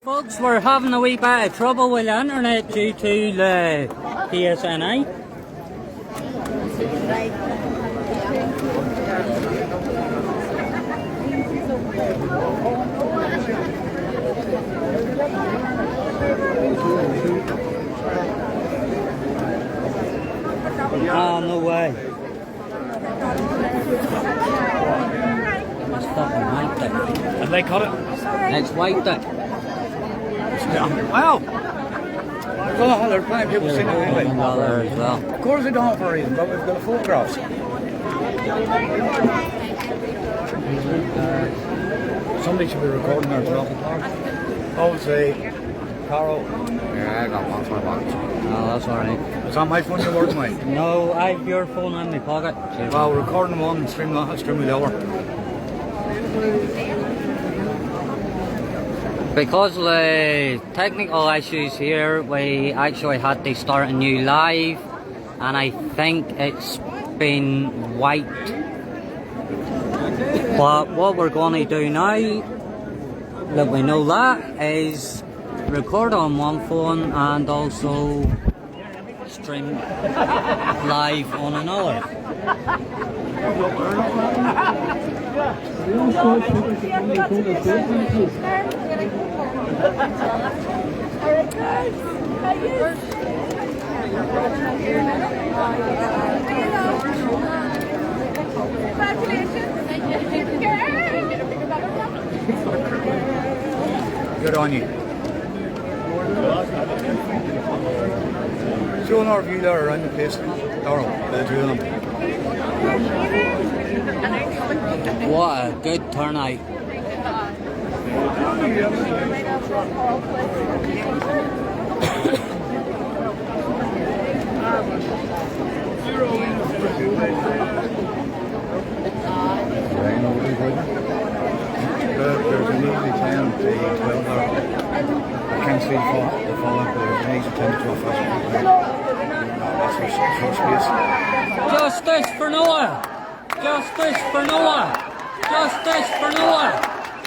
Folks, we're having a wee bit of trouble with the internet due to the PSNI. Oh, no way. It's fucking white there. And they cut it? It's white there. Wow! Oh, there's plenty of people sitting there as well. Of course they don't for a reason, but we've got the photographs. Somebody should be recording our talk. Obviously, Carol. Yeah, I got one for my box. Oh, that's alright. Is that my phone you're working with? No, I have your phone in my pocket. Well, recording one and streaming the other. Because of the technical issues here, we actually had to start a new live, and I think it's been wiped. But what we're going to do now, that we know that, is record on one phone and also stream live on another. Good on you. Show an review there around the place, Darryl, the two of them. What a good turnout. There's an easy 10 to 12 hour. I can't see the fall up, but there's an easy 10 to 12 hours. That's for space. Justice for Noah! Justice for Noah! Justice for Noah!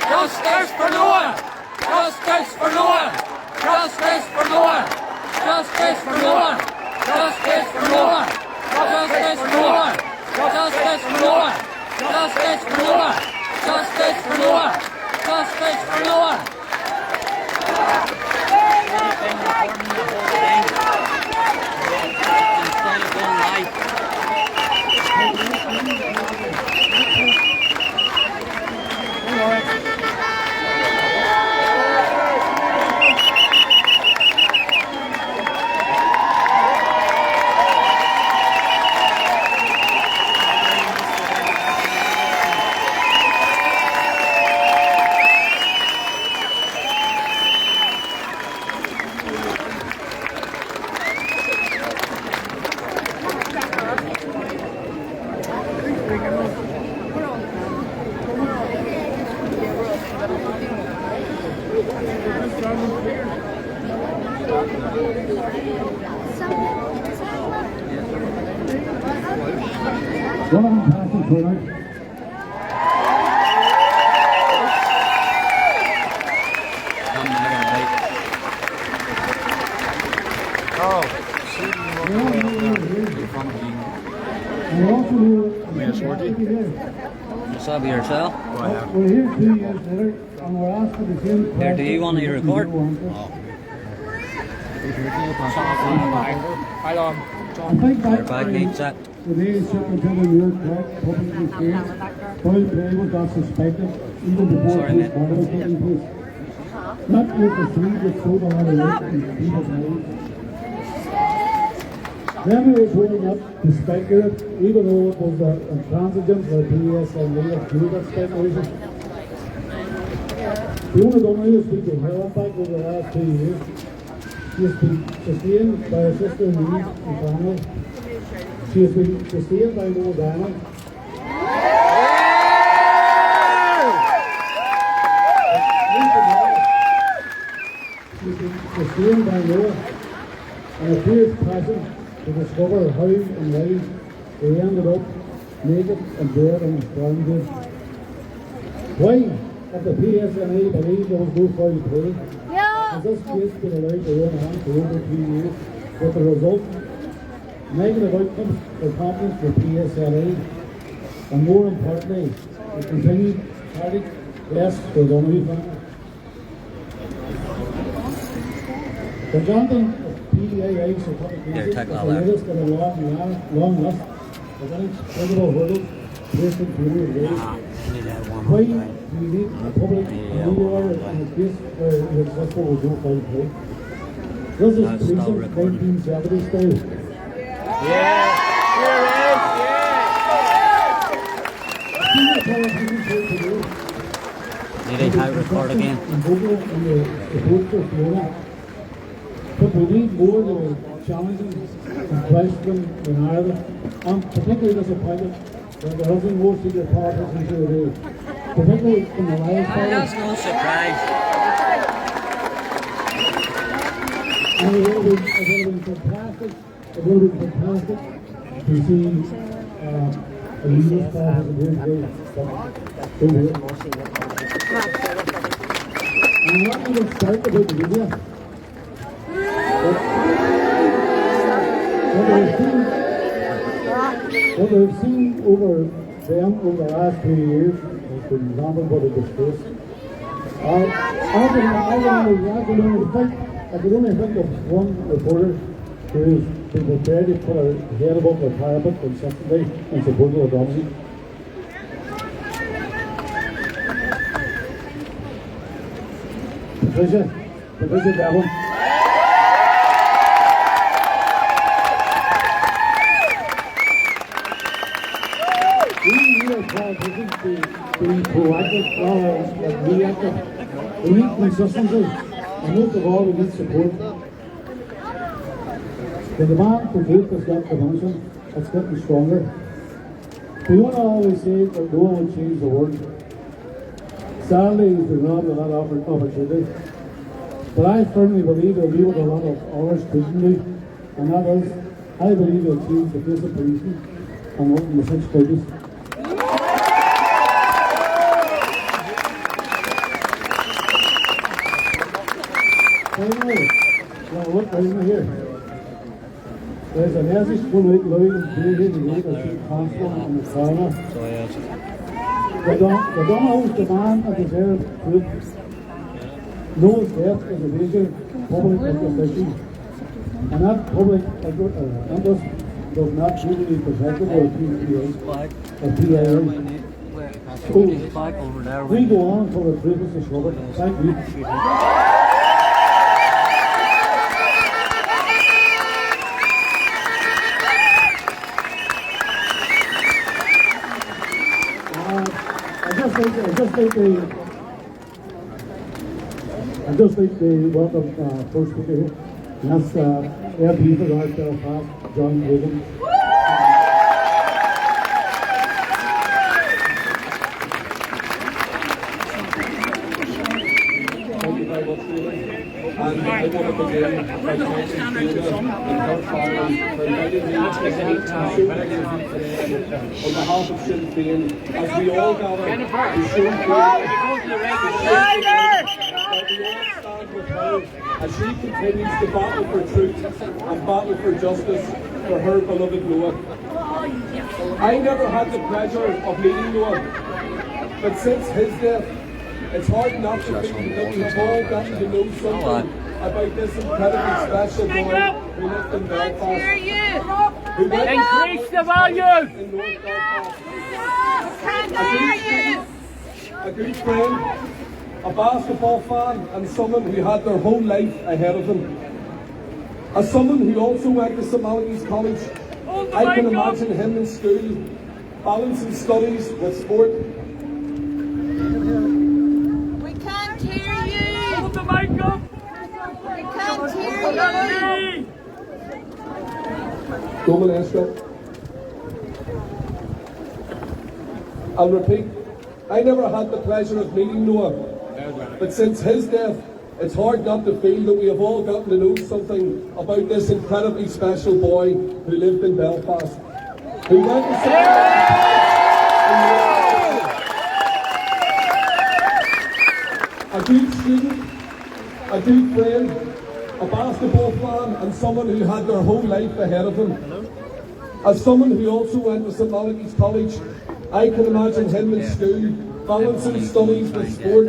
Justice for Noah! Justice for Noah! Justice for Noah! Justice for Noah! Justice for Noah! Justice for Noah! Justice for Noah! Justice for Noah! Justice for Noah! Justice for Noah! Instead of going live. Well, I'm passing for it. Oh, What's up yourself? We're here 2 years later, and we're asked for the same Here, do you want to record? I think Your that bag needs that. today's superintendent York Clark public experience, foul play was not suspected even before Sorry, mate. post-mortem was taking place. Not with the three that showed a lot of weight in people's minds. Then we were told not to speculate, even though it was intransigent for PSNI to do that speculation. Fiona Donnelly has been to hell back over the last 2 years. She has been sustained by her sister Louise and family. She has been sustained by Noah Daniel. She has been sustained by Noah and a fierce passion to discover how and why they ended up naked and dead on ground. Why, if the PSNI believed there was no foul play? has this case been allowed to run on for over 2 years, with the result negative outcomes for companies for PSLA, and more importantly, the continued tragic deaths for the O'Neill family. The granting of PDAI certification is the latest in a long list of inexplicable hurdles placed in Korea's way. Why do we need a public media order in a case where the successful was no foul play? This is policing 1970 style. Yeah, here it is. Senior politicians here today Need I type record again? and vocal in the report for Florida. But we need more than a challenging and questioning in Ireland. I'm particularly disappointed that there hasn't more senior politicians here today, particularly from the Irish party. That's no surprise. And it would have been fantastic. It would have been fantastic to see a leader's party here today. But don't hear. And I'm not even start about the media. What we've seen over them over the last 2 years has been nothing but a disgrace. I could only think of one reporter who has been prepared to put her head above the parapet consistently in support of O'Donoghue. Patricia Devlin. We need politicians to be proactive rather than reactive. We need consistency, and most of all, we need support. The demand for truth has got diminishing. It's getting stronger. We don't always say that no one will change the world. Sadly, we've been robbed of that opportunity. But I firmly believe there'll be what a lot of others couldn't do, and that is, I believe it'll change the face of policing and open the 6 pages. Finally, now look right here. There's a message going out loud and clear here today to Chief Constable and the coroner. The Donald's demand and deserve truth. Noah's death is a major public interest issue, and that public interest does not need to be protected by PIA. So, we go on until the truth is discovered. Thank you. I'd just like to welcome first speaker here, and that's MP for North Belfast, John Whittington. Thank you very much, Stephen. And I want to begin by thanking Fiona and her family for inviting me to present and show my tribute today on behalf of Sinn Féin, as we all gather to show as she continues to battle for truth and battle for justice for her beloved Noah. I never had the pleasure of meeting Noah, but since his death, it's hard not to think that we've all gotten to know something about this incredibly special boy who lived in Belfast. Who Increase the volume! In North Belfast. A good friend, a basketball fan, and someone who had their whole life ahead of them. As someone who also went to St Malachy's College, I can imagine him in school, balancing studies with sport. We can't hear you! Hold the mic up! We can't hear you! Go Molesco. I'll repeat, I never had the pleasure of meeting Noah, but since his death, it's hard not to feel that we have all gotten to know something about this incredibly special boy who lived in Belfast, who went to St. a good student, a good friend, a basketball fan, and someone who had their whole life ahead of him. As someone who also went to St Malachy's College, I can imagine him in school, balancing studies with sport,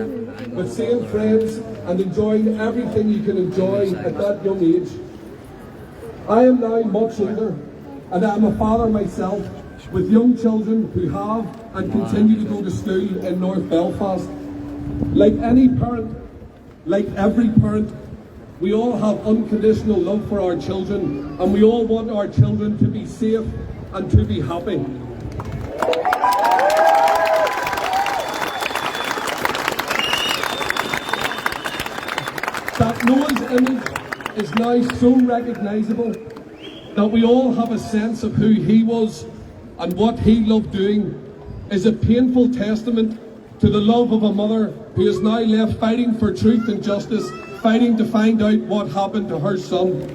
with seeing friends and enjoying everything you can enjoy at that young age. I am now much older, and I am a father myself, with young children who have and continue to go to school in North Belfast. Like any parent, like every parent, we all have unconditional love for our children, and we all want our children to be safe and to be happy. That Noah's image is now so recognisable that we all have a sense of who he was and what he loved doing is a painful testament to the love of a mother who is now left fighting for truth and justice, fighting to find out what happened to her son.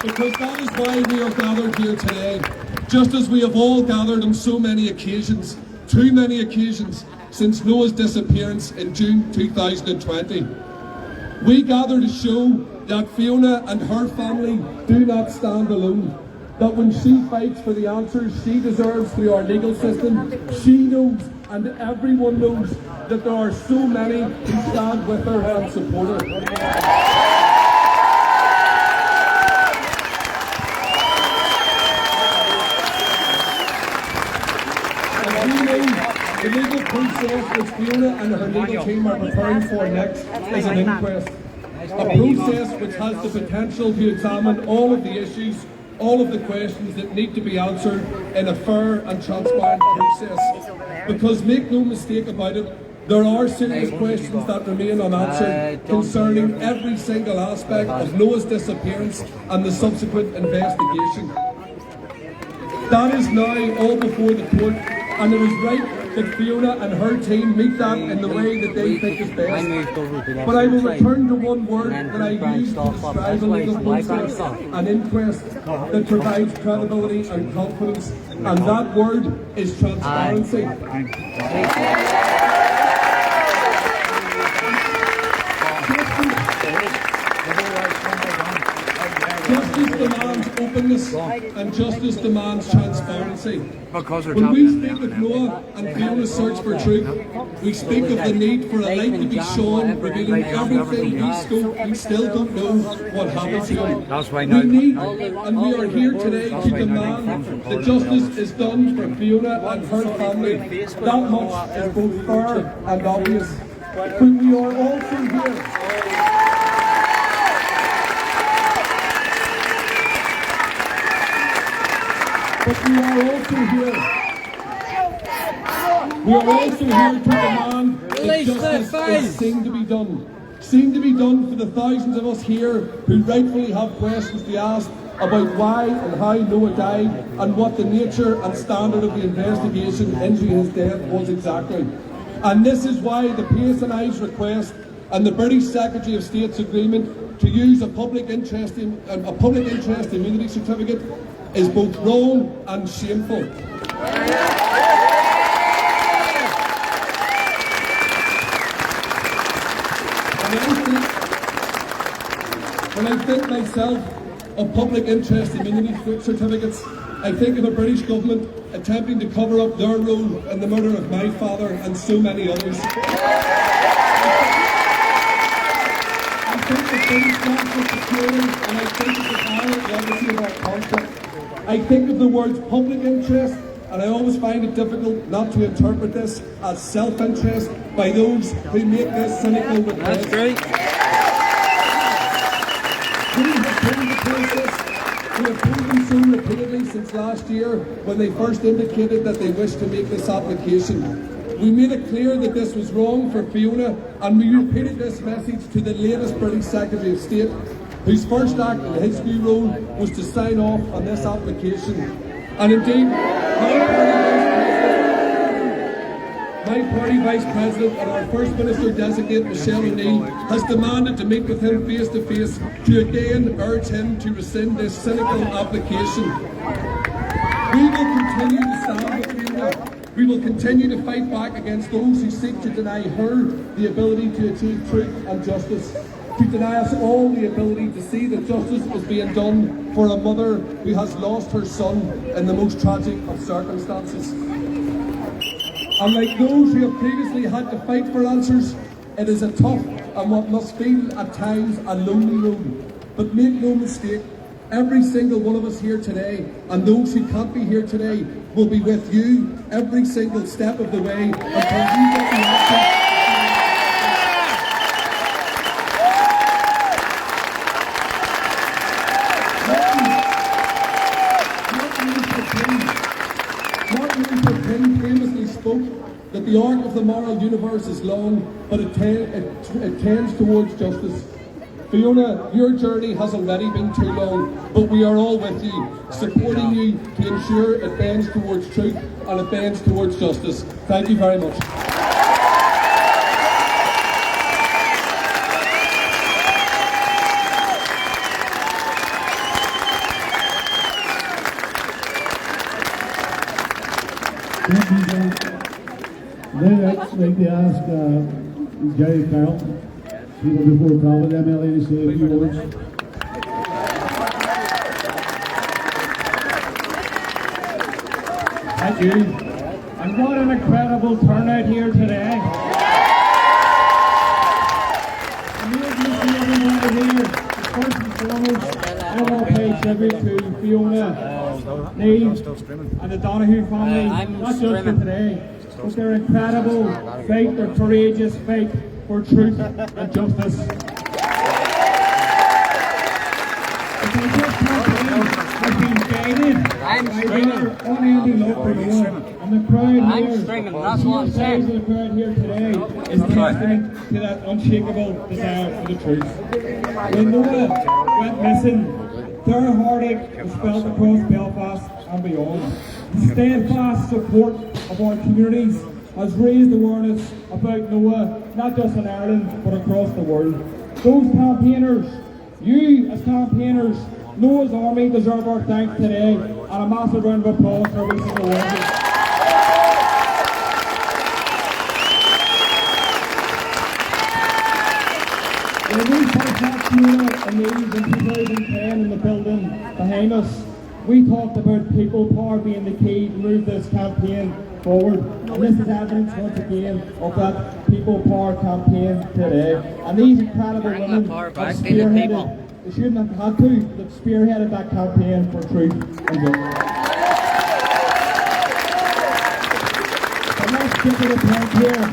Because that is why we are gathered here today, just as we have all gathered on so many occasions, too many occasions, since Noah's disappearance in June 2020. We gather to show that Fiona and her family do not stand alone, that when she fights for the answers she deserves through our legal system, she knows and everyone knows that there are so many who stand with her and support her. The legal process which Fiona and her legal team are preparing for next is an inquest. A process which has the potential to examine all of the issues, all of the questions that need to be answered in a fair and transparent process. Because make no mistake about it, there are serious questions that remain unanswered concerning every single aspect of Noah's disappearance and the subsequent investigation. That is now all before the court, and it is right that Fiona and her team meet that in the way that they think is best. But I will return to one word that I use to describe a legal process, an inquest that provides credibility and confidence, and that word is transparency. Justice demands openness and justice demands transparency. When we speak of Noah and Fiona's search for truth, we speak of the need for a light to be shone, revealing everything we still don't know what happened to him. We need, and we are here today to demand that justice is done for Fiona and her family. That much is both fair and obvious. But we are also here. But we are also here. We are also here to demand that justice is seen to be done. Seen to be done for the thousands of us here who rightfully have questions to ask about why and how Noah died and what the nature and standard of the investigation into his death was exactly. And this is why the PSNI's request and the British Secretary of State's agreement to use a public interest immunity certificate is both wrong and shameful. When I think myself of public interest immunity certificates, I think of a British government attempting to cover up their role in the murder of my father and so many others. I think of British national security, and I think of the violent legacy of our conflict. I think of the words public interest, and I always find it difficult not to interpret this as self-interest by those who make this cynical request. That's great. We have proven the process. We have proven so repeatedly since last year when they first indicated that they wished to make this application. We made it clear that this was wrong for Fiona, and we repeated this message to the latest British Secretary of State, whose first act in his new role was to sign off on this application. And indeed, my party Vice President and our First Minister designate, Michelle O'Neill, has demanded to meet with him face to face to again urge him to rescind this cynical application. We will continue to stand with Fiona. We will continue to fight back against those who seek to deny her the ability to achieve truth and justice, to deny us all the ability to see that justice is being done for a mother who has lost her son in the most tragic of circumstances. And like those who have previously had to fight for answers, it is a tough and what must feel at times a lonely road. But make no mistake, every single one of us here today, and those who can't be here today, will be with you every single step of the way until you get the answer. Martin Luther King famously spoke that the arc of the moral universe is long, but it tends towards justice. Fiona, your journey has already been too long, but we are all with you, supporting you to ensure it bends towards truth and it bends towards justice. Thank you very much. Thank you, John. Then I'd like to ask Jerry Carroll, people before Providence MLA, to say a few words. Thank you. And what an incredible turnout here today. Amazing to see everyone here. First and foremost, I want to pay tribute to Fiona, Neve, and the Donahue family, not just for today, but their incredible fight, their courageous fight for truth and justice. This campaign has been guided by their unending love for Noah, and the crowd here, the size of the crowd here today is testament to that unshakable desire for the truth. When Noah went missing, their heartache was felt across Belfast and beyond. The steadfast support of our communities has raised awareness about Noah, not just in Ireland, but across the world. Those campaigners, you as campaigners, Noah's Army deserve our thanks today, and a massive round of applause for every single one of you. When we first met Fiona and Neve in 2010 in the building behind us, we talked about people power being the key to move this campaign forward, and this is evidence once again of that people power campaign today. And these incredible women have spearheaded, they shouldn't have had to, but spearheaded that campaign for truth and justice. But let's get to the point here,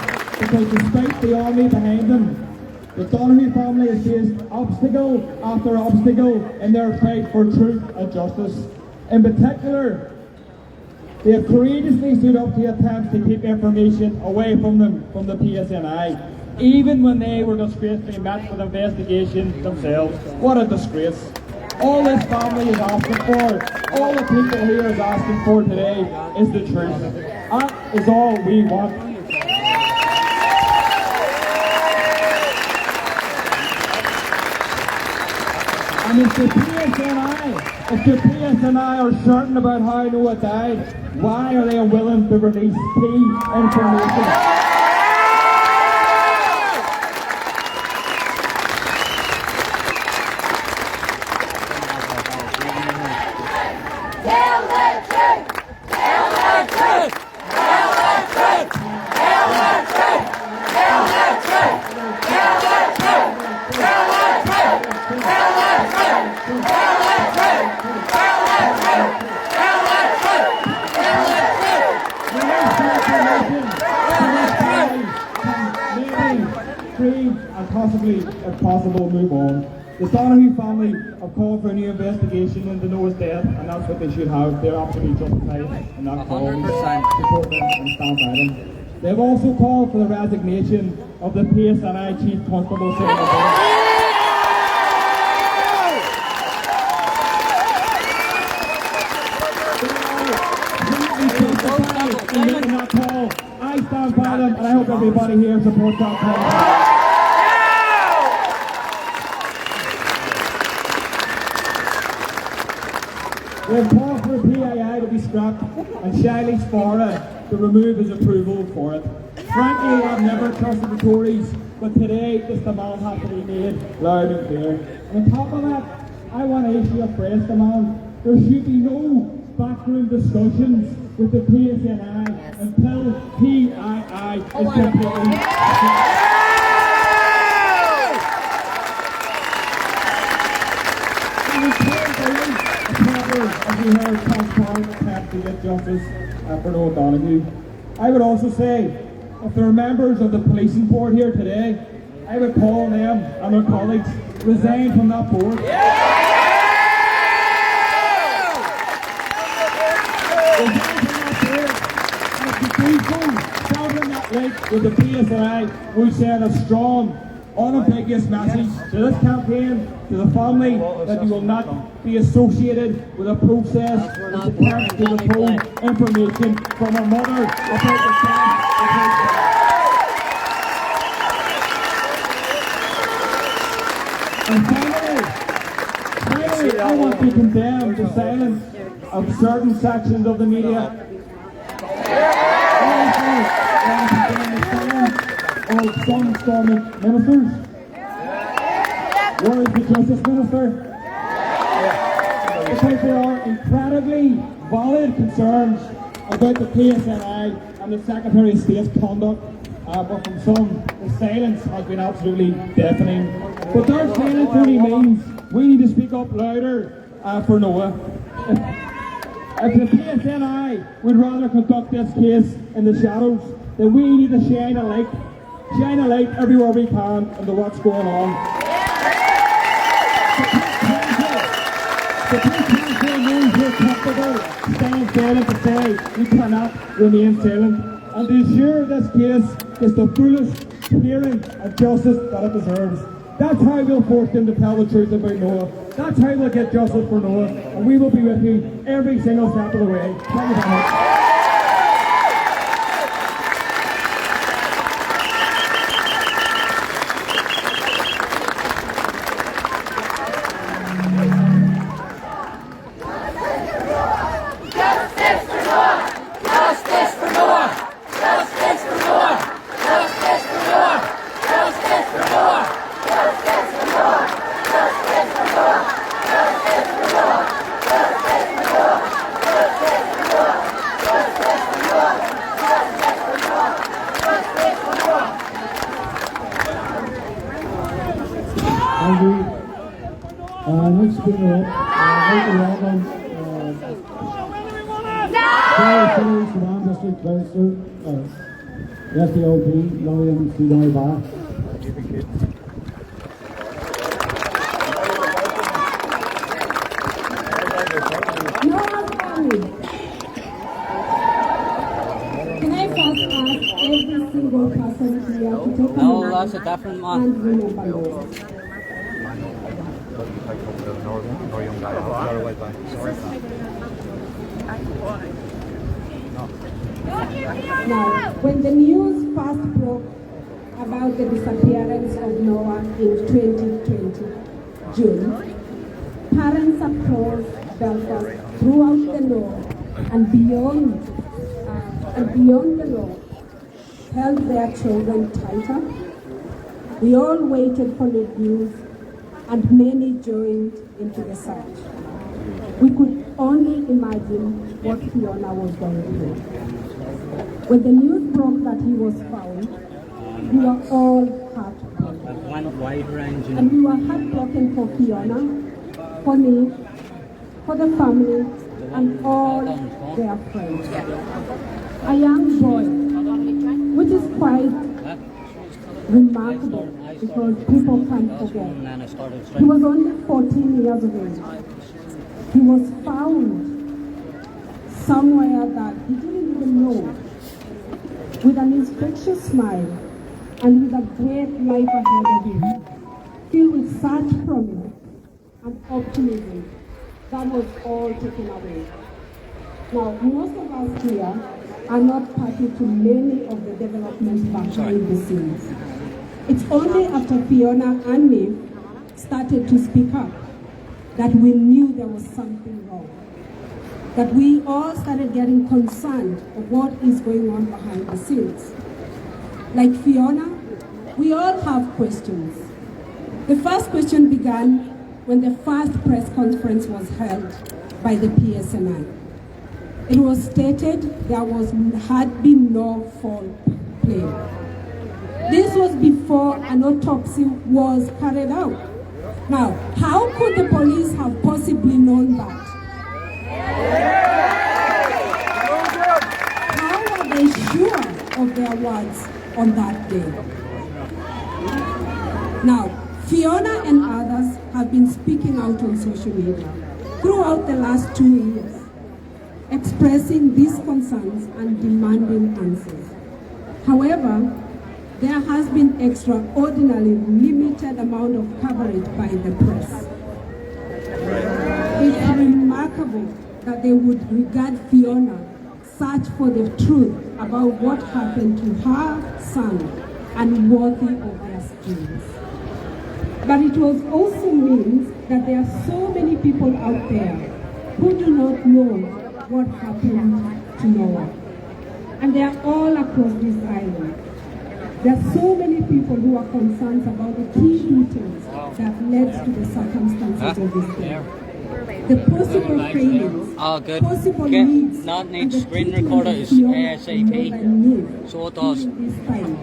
because despite the army behind them, the Donahue family has faced obstacle after obstacle in their fight for truth and justice. In particular, they have courageously stood up to attempts to keep information away from them from the PSNI, even when they were disgracefully met with investigation themselves. What a disgrace. All this family is asking for, all the people here is asking for today is the truth. That is all we want. And if the PSNI are certain about how Noah died, why are they unwilling to release key information? And possibly, if possible, move on. The Donahue family have called for a new investigation into Noah's death, and that's what they should have. They're absolutely justified in that call. Support them and stand by them. They've also called for the resignation of the PSNI Chief Constable. I stand by them, and I hope everybody here supports that call. We've called for the PII to be scrapped, and Shiley Sparta to remove his approval for it. Frankly, I've never trusted the Tories, but today this demand has to be made loud and clear. And on top of that, I want to issue a fresh demand. There should be no backroom discussions with the PSNI until PII is completely as we heard, transparent attempt to get justice for Noah Donoghue. I would also say, if there are members of the policing board here today, I would call on them and their colleagues resign from that board. Celebrating that link with the PSNI, we send a strong, unambiguous message to this campaign, to the family, that you will not be associated with a process that attempts to withhold information from a mother about the death of her child. And finally, I want to condemn the silence of certain sections of the media. Of some storming ministers. Where is the Justice Minister? Because there are incredibly valid concerns about the PSNI and the Secretary of State's conduct, but from some, the silence has been absolutely deafening. But their silence only means we need to speak up louder for Noah. If the PSNI would rather conduct this case in the shadows, then we need to shine a light everywhere we can into what's going on. The Council knows we're comfortable staying silent to say we cannot remain silent, and to ensure this case is the fullest hearing of justice that it deserves. That's how we'll force them to tell the truth about Noah. That's how we'll get justice for Noah, and we will be with you every single step of the way. Thank you very much. Next speaker up, District Barrister, SDLP, William C. Bar. Can I first ask every single person here to take a No, minute that's a different one. and remember Noah? Now, when the news first broke about the disappearance of Noah in 2020 June, parents across Belfast, throughout the north and beyond the north, held their children tighter. We all waited for the news, and many joined into the search. We could only imagine what Fiona was going through. When the news broke that he was found, we were all heartbroken. And we were heartbroken for Fiona, for me, for the family, and all their friends. A young boy, which is quite remarkable because people can't forget. He was only 14 years of age. He was found somewhere that he didn't even know, with an infectious smile and with a great life ahead of him, filled with such promise and optimism that was all taken away. Now, most of us here are not party to many of the developments behind the scenes. It's only after Fiona and me started to speak up that we knew there was something wrong. that we all started getting concerned of what is going on behind the scenes. Like Fiona, we all have questions. The first question began when the first press conference was held by the PSNI. It was stated there had been no foul play. This was before an autopsy was carried out. Now, how could the police have possibly known that? How were they sure of their words on that day? Now, Fiona and others have been speaking out on social media throughout the last 2 years, expressing these concerns and demanding answers. However, there has been extraordinarily limited amount of coverage by the press. It's remarkable that they would regard Fiona, search for the truth about what happened to her son, and worthy of their schemes. But it also means that there are so many people out there who do not know what happened to Noah. And they are all across this island. There are so many people who are concerned about the key details that led to the circumstances of this death. The possible failures, possible needs, not and the screen treatment recorder of is Fiona ASAP. So it does. During this time,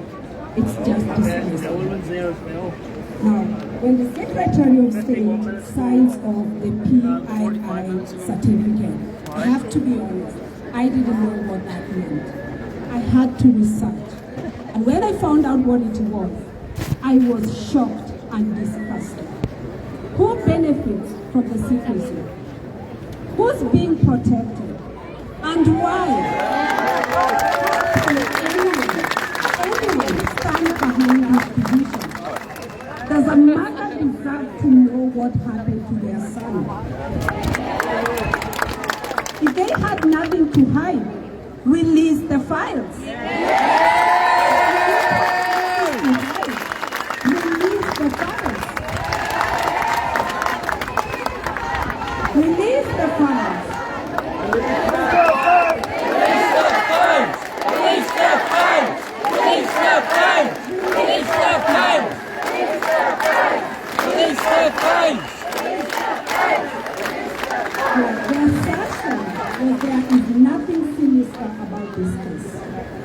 it's just disgraceful. Now, when the Secretary of State signs off the PII certificate, I have to be honest, I didn't know what that meant. I had to research. And when I found out what it was, I was shocked and disgusted. Who benefits from the secrecy? Who's being protected? And why? Can anyone stand behind this position? Does a mother deserve to know what happened to their son? If they had nothing to hide, release the files. Release the files. Release the files. Release the files! Release the files! Release the files! Release the files! The assertion that there is nothing sinister about this case,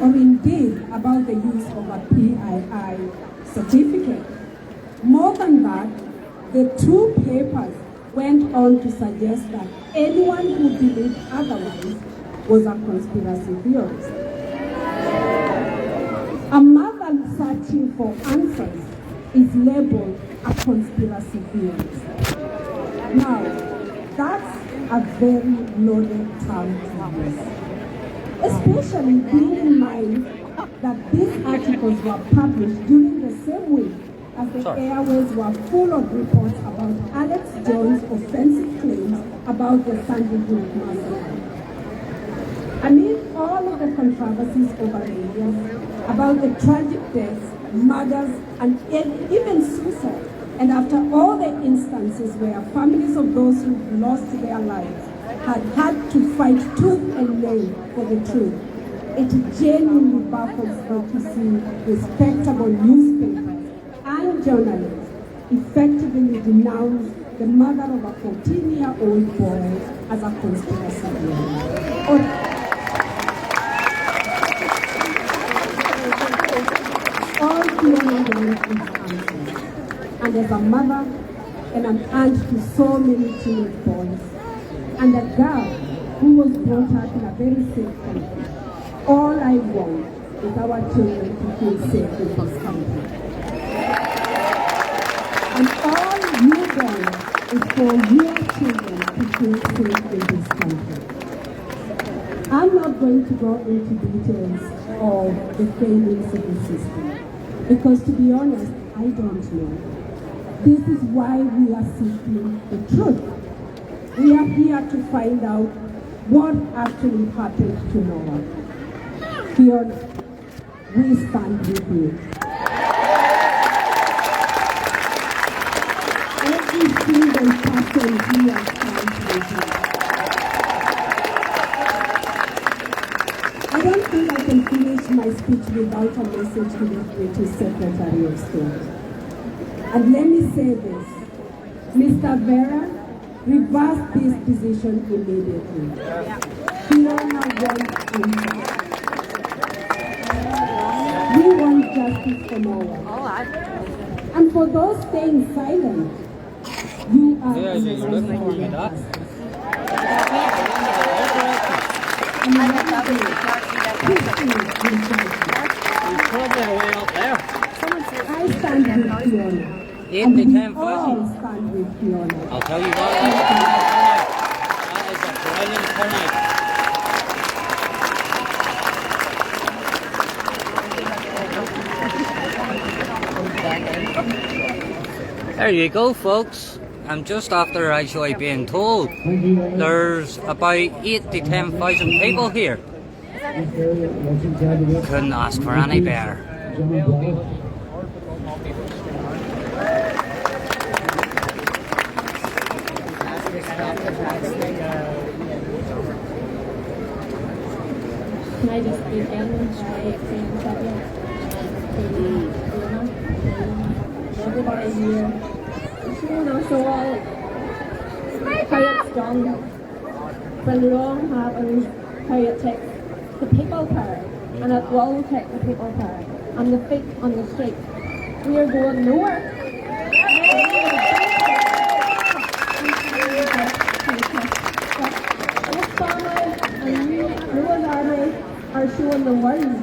or indeed about the use of a PII certificate. More than that, the two papers went on to suggest that anyone who believed otherwise was a conspiracy theorist. A mother searching for answers is labeled a conspiracy theorist. Now, that's a very loaded term to use, especially being in mind that these articles were published during the same week as the airways were full of reports about Alex Jones' offensive claims about the Sandy Hook massacre. Amid all of the controversies over the years about the tragic deaths, murders, and even suicide, and after all the instances where families of those who lost their lives had to fight tooth and nail for the truth, it genuinely baffles me to see respectable newspapers and journalists effectively denounce the mother of a 14-year-old boy as a conspiracy theorist. All Fiona wants is answers. And as a mother and an aunt to so many teenage boys, and a girl who was brought up in a very safe country, all I want is our children to feel safe in this country. And all you want is for your children to feel safe in this country. I'm not going to go into details of the failings of the system, because to be honest, I don't know. This is why we are seeking the truth. We are here to find out what actually happened to Noah. Fiona, we stand with you. Every single person here stands with you. speech without a message to the British Secretary of State. And let me say this, Mr. Vera, reverse this decision immediately. Fiona wants impact. We want justice for Noah. And for those staying silent, you are Yeah, you're looking for me, Doc. I stand with Fiona. 8 And to we 10 all fuzzy. stand with Fiona. I'll tell you what, that is a brilliant turnout. There you go, folks. I'm just after actually being told there's about 8 to 10,000 people here. Couldn't ask for any better. Can I just begin my experience of it? Everybody here. So how it's done, when the wrong happens, how it takes the people power, and it will take the people power, and the feet on the street. We are going nowhere. This family and Noah's Army are showing the world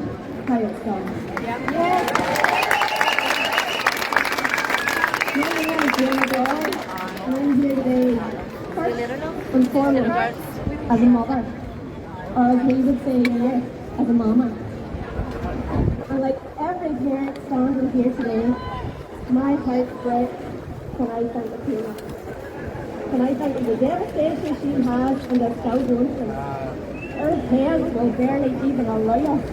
how it's done. I'm here today, first and foremost, as a mother, or as we would say here, as a mama. And like every parent standing here today, my heart breaks when I think of Fiona. When I think of the devastation she has and is still going through. Her head will barely even allow us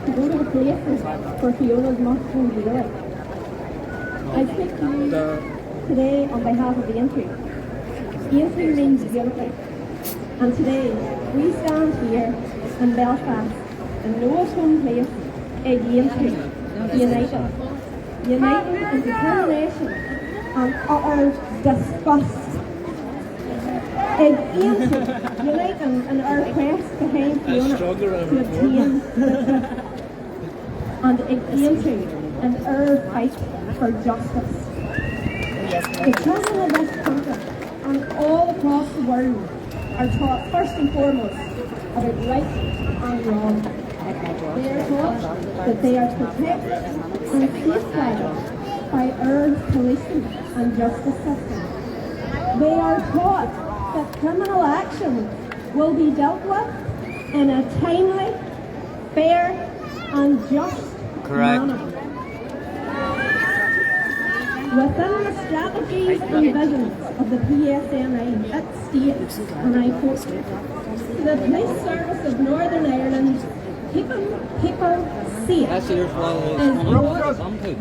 to go to the places where Fiona's must go daily. I speak to you today on behalf of the entry. Entry means unity. And today, we stand here in Belfast, in Noah's home place, Entry, united. United in determination and utter disgust. Entry, uniting in our quest behind Fiona to obtain the truth. And Entry in our fight for justice. The children of this country and all across the world are taught first and foremost about right and wrong. They are taught that they are protected and safeguarded by our policing and justice system. They are taught that criminal action will be dealt with in a timely, fair and just manner. Within the strategies and visions of the PSNI, it states, and I quote, "The Police Service of Northern Ireland keeping people safe is what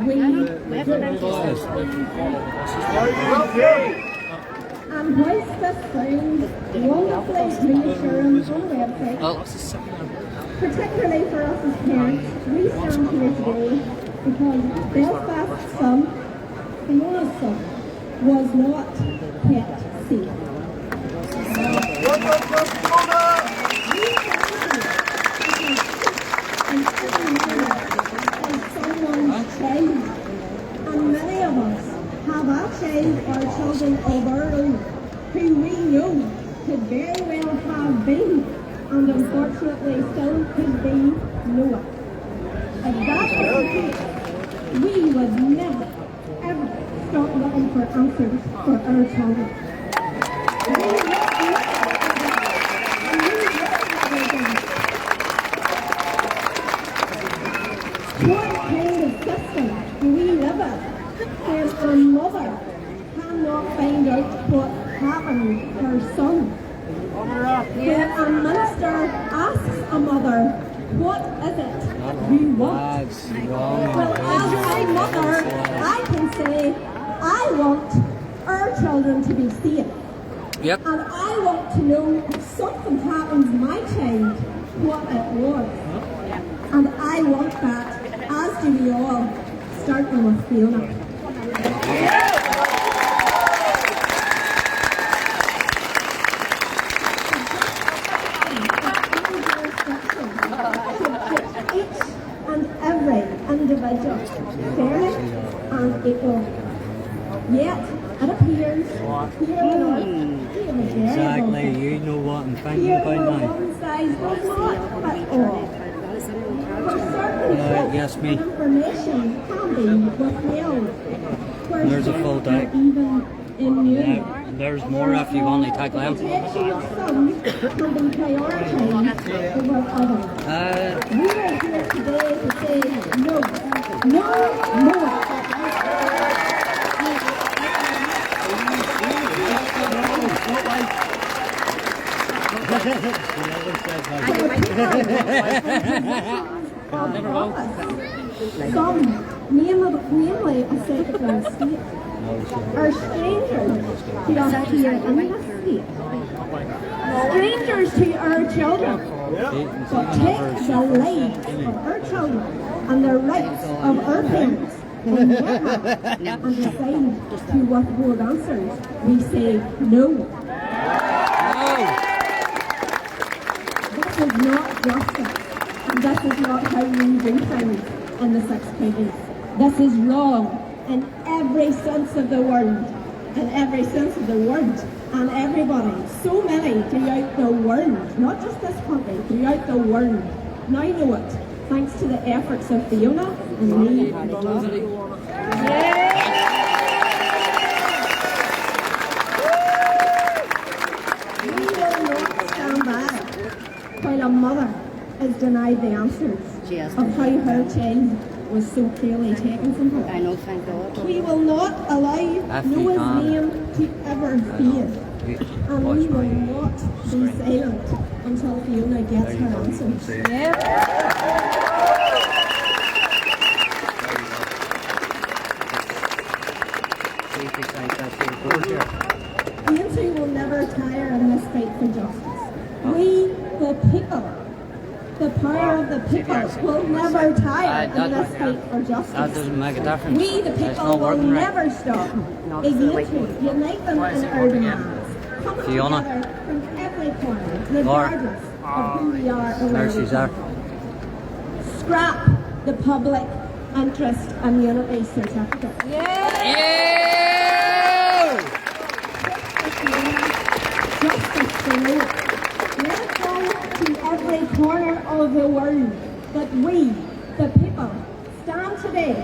we do." And whilst this sounds wonderfully reassuring on the website, particularly for us as parents, we stand here today because Belfast's son, Fiona's son, was not kept safe. Someone's child, and many of us have a child or children of our own who we know could very well have been, and unfortunately still could be, Noah. If that was the case, we would never ever stop looking for answers for our children. What kind of system do we live in where a mother cannot find out what happened to her son? Where a minister asks a mother, "What is it you want?" Well, as a mother, I can say, I want our children to be safe. Yep. And I want to know if something happens to my child, what it was. And I want that, as do we all, starting with Fiona. Each and every individual fairly and equal. Yet, it appears here on earth, Exactly, you know what I'm thinking about now. one size does not fit all. For certain Yes, me. information can be withheld. Where There's a full some are deck. even immune. And there's more if you want to take them. Protection of some can be prioritised over others. We are here today to say no, no more. Some, mainly a secular state, are strangers to us here in this state. Strangers to our children. But take the lives of our children and the rights of our parents and decide to withhold answers. We say no. This is not justice. And this is not how we do things in the 6 counties. This is wrong in every sense of the word. In every sense of the word. And everybody, so many throughout the world, not just this country, throughout the world, now know it, thanks to the efforts of Fiona and me. We will not stand by while a mother is denied the answers of how her child was so cruelly taken from her. I know, thank God. We will not allow Noah's name to ever fade. And we will not be silent until Fiona gets her answers. Aintree will never tire in this fight for justice. We, the people, the power of the people, will never tire in this fight for justice. That doesn't make a difference. We, the It's people, not will working right. never stop. Against unite them in our demands. Come Fiona. together from every corner, regardless of who we are or where There we she's there. come from. Scrap the public interest immunity certificate. Justice for Noah. Let it go to every corner of the world that we, the people, stand today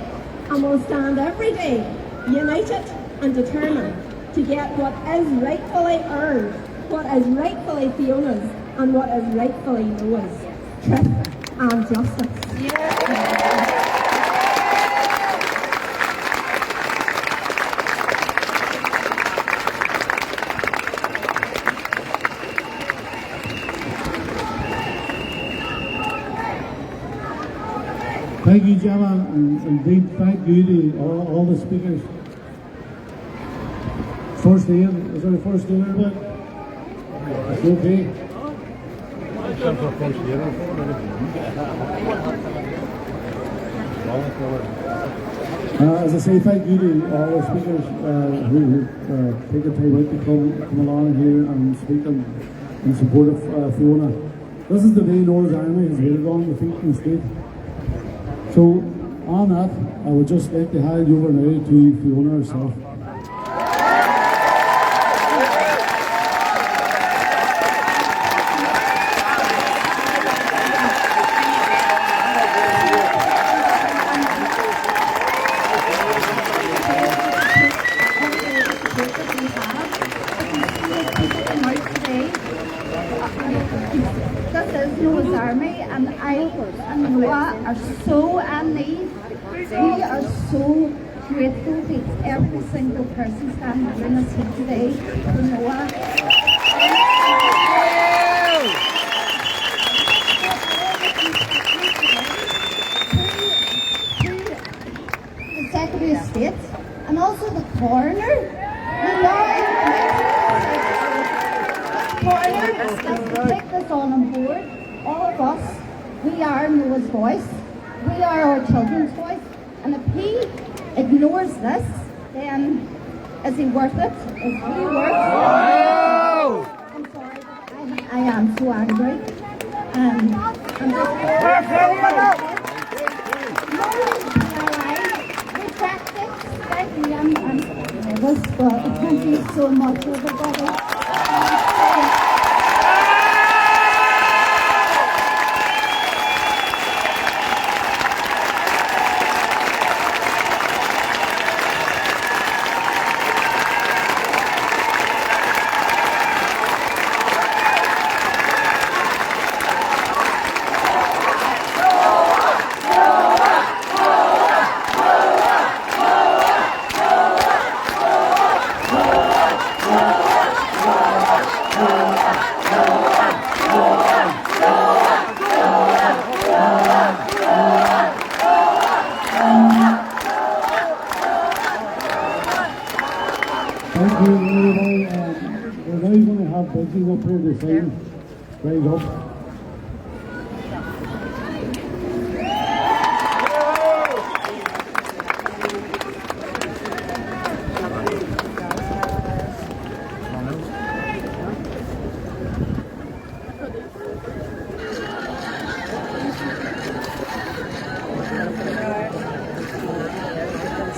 and will stand every day, united and determined to get what is rightfully ours, what is rightfully Fiona's, and what is rightfully Noah's. Truth and justice. Thank you, Gemma, and indeed thank you to all the speakers. First aid, is there a first aid bit? It's okay. As I say, thank you to all the speakers who take the time out to come along here and speak in support of Fiona. This is the day Noah's Army has waited on the feet and state. So, on that, I would just like to hand you over now to Fiona herself. This is Noah's Army, and I and Noah are so in need. We are so grateful to every single person standing here in this heat today for Noah. The Secretary of State and also the coroner. Coroner, let's take this on board. All of us We are Noah's voice. We are our children's voice. And if he ignores this, then is he worth it? Is he worth it? I'm sorry, but I am so angry. I'm nervous, but thank you so much, everybody. Thank you, everybody. We're now going to have Benji up here to sing. Raise up.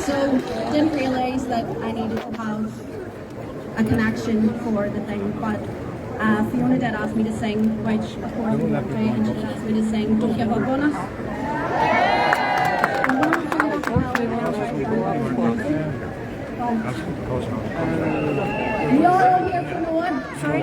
So, didn't realise that I needed to have a connection for the thing, but Fiona did ask me to sing, which of course we went through, and she did ask me to sing Don't Give Up On Us. We all are here for Noah. Sorry.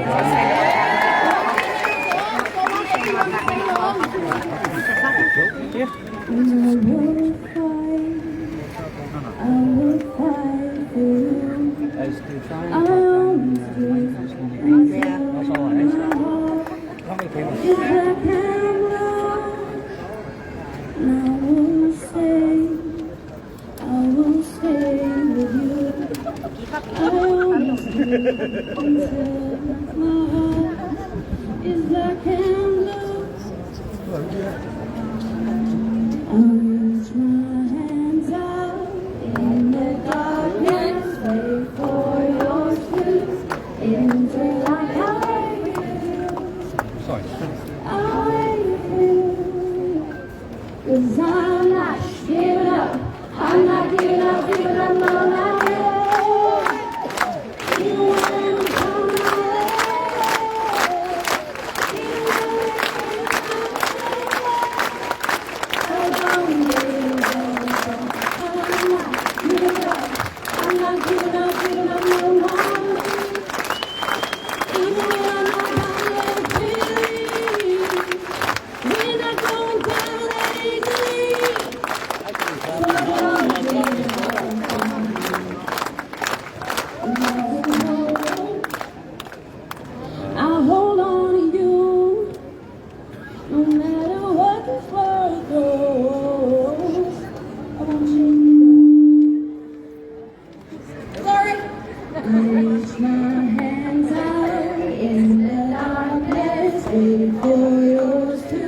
I will fight for you. I will stay with you. I will stay until my heart is like candles. I'll reach my hands out in the darkness, wait for yours to enter like I will. 'Cause I'm not giving up. I'm not giving up, no, not yet. Even when I'm on my way. Even when I don't give up. I'm not giving up, no, not yet. Even when I'm not feeling, we're not going down easily. I'll hold on to you, no matter what this world throws. I want you. Sorry. I reach my hands out in the darkness, wait for yours to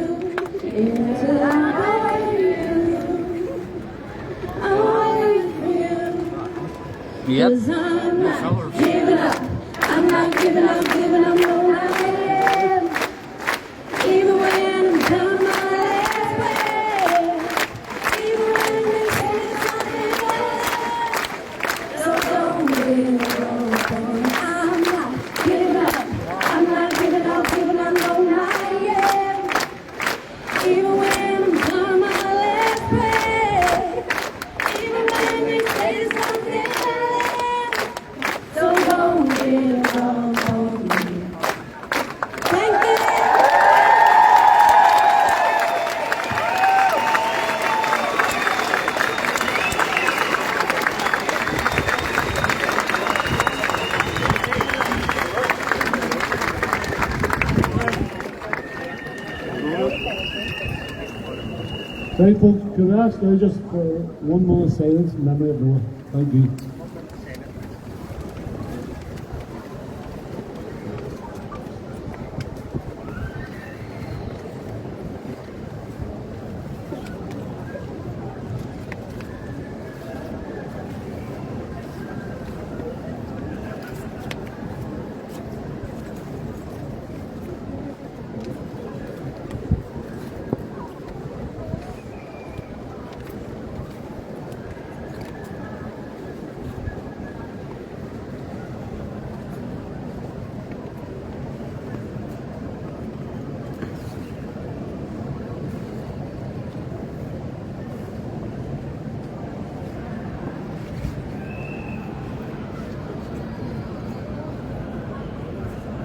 enter like you. I feel. Yep. 'Cause I'm not giving up. I'm not giving up, no, I am. Even when I'm done my last breath. Even when they say something else. So don't give up on me. I'm not giving up. I'm not giving up, no, I am. Even when I'm done my last breath. Even when they say something else. So don't give up on me. Thank you. Right, folks, could we ask now just for 1 minute silence in memory of Noah? Thank you.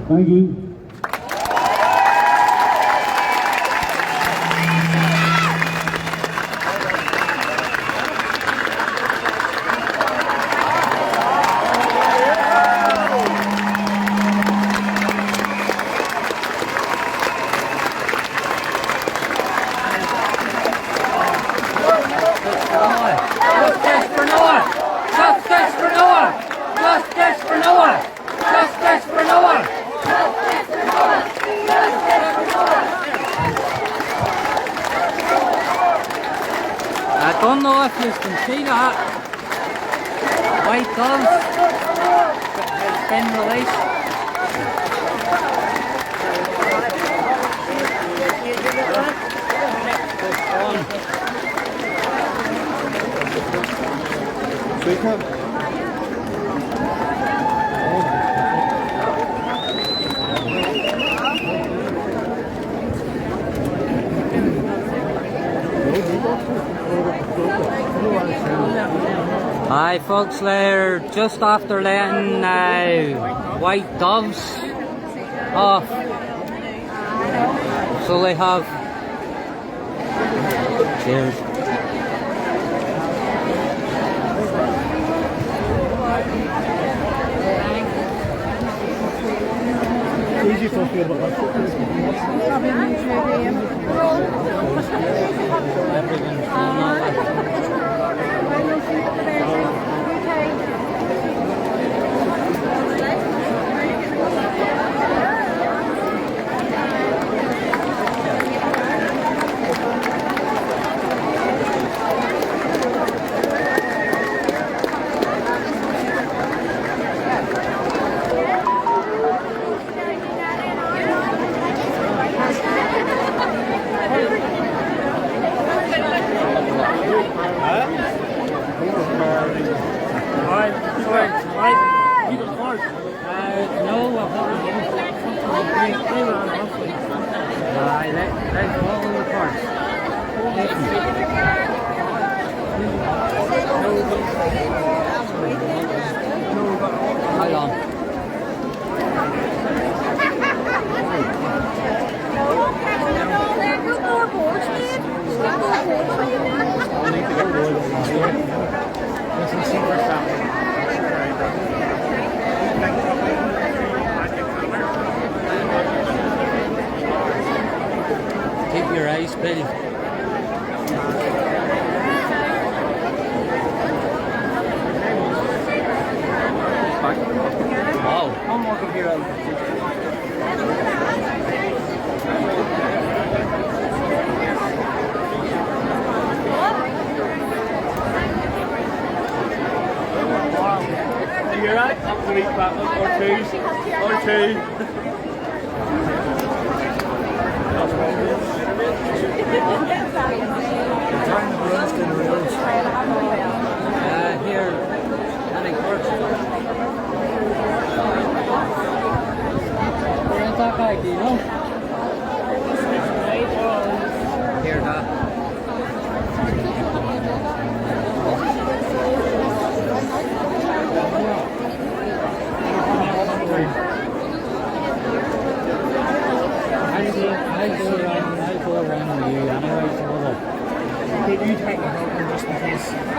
Thank you. Justice for Noah! Justice for Noah! Justice for Noah! Justice for Noah! I don't know if you can see that. White doves has been released. Hi folks, they're just after letting white doves off. So they have. Cheers. Easy to feel about How long? Keep your eyes peeled. Wow. One more computer. You're right, up to each battle, or two. Here, having course. Where's that guy, do you know? Here, that. I'll go around with you anyway, so Did you take the help just in case?